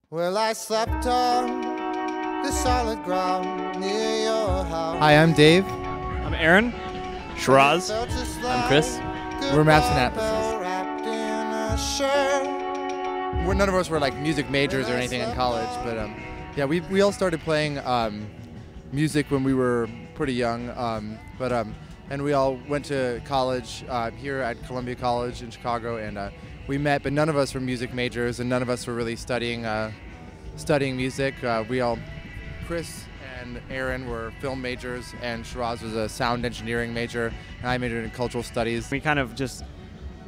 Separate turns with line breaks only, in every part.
Well, I slept on the solid ground near your house.
Hi, I'm Dave.
I'm Aaron.
Shiraz.
I'm Chris.
We're Maps and Atlases. None of us were like music majors or anything in college, but yeah, we all started playing music when we were pretty young, and we all went to college here at Columbia College in Chicago, and we met, but none of us were music majors, and none of us were really studying music. Chris and Aaron were film majors, and Shiraz was a sound engineering major, and I majored in cultural studies.
We kind of just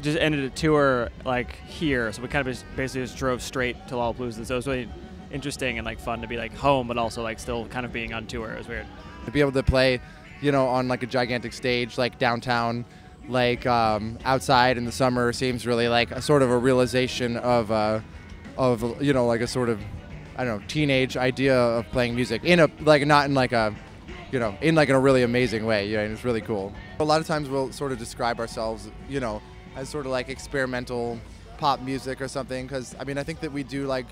ended a tour like here, so we kind of basically just drove straight to Lollapalooza. So it was really interesting and like fun to be like home, but also like still kind of being on tour. It was weird.
To be able to play, on like a gigantic stage like downtown, like outside in the summer, seems really like a sort of a realization of like a sort of, I don't know, teenage idea of playing music in a like not in like a in like in a really amazing way. And it's really cool. A lot of times we'll sort of describe ourselves as sort of like experimental pop music or something, because I mean I think that we do like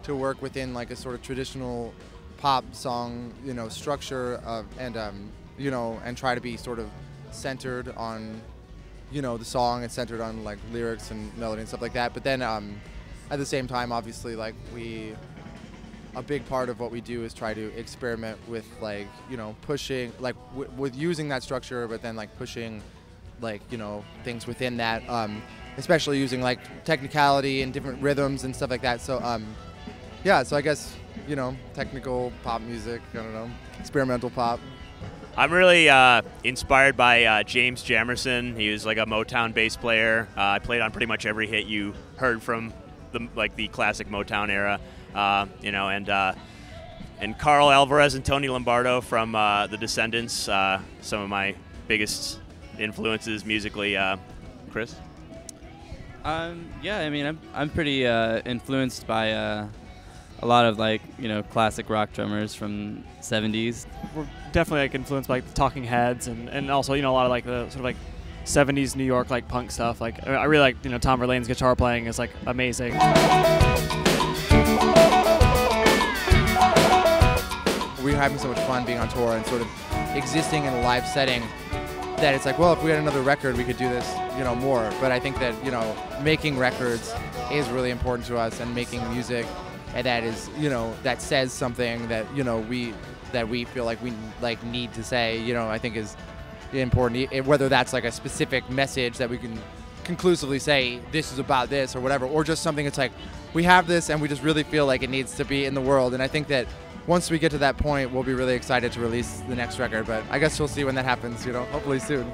to work within like a sort of traditional pop song structure and try to be sort of centered on the song and centered on like lyrics and melody and stuff like that. But then at the same time, obviously, like a big part of what we do is try to experiment with like pushing like with using that structure, but then like pushing like things within that, especially using like technicality and different rhythms and stuff like that. So yeah, so I guess technical pop music, I don't know, experimental pop.
I'm really inspired by James Jamerson. He was like a Motown bass player. I played on pretty much every hit you heard from the classic Motown era, and Carl Alvarez and Tony Lombardo from the Descendants. Some of my biggest influences musically. Chris?
Yeah, I mean, I'm pretty influenced by a lot of like classic rock drummers from '70s.
We're definitely like influenced by like, the Talking Heads and also a lot of like the sort of like '70s New York like punk stuff. Like I really like Tom Verlaine's guitar playing is like amazing.
We're having so much fun being on tour and sort of existing in a live setting that it's like, well, if we had another record, we could do this, more. But I think that, making records is really important to us, and making music that is, that says something that, we feel like we like need to say, I think is important. Whether that's like a specific message that we can conclusively say this is about this or whatever, or just something that's like we have this and we just really feel like it needs to be in the world. And I think that once we get to that point, we'll be really excited to release the next record, but I guess we'll see when that happens, hopefully soon.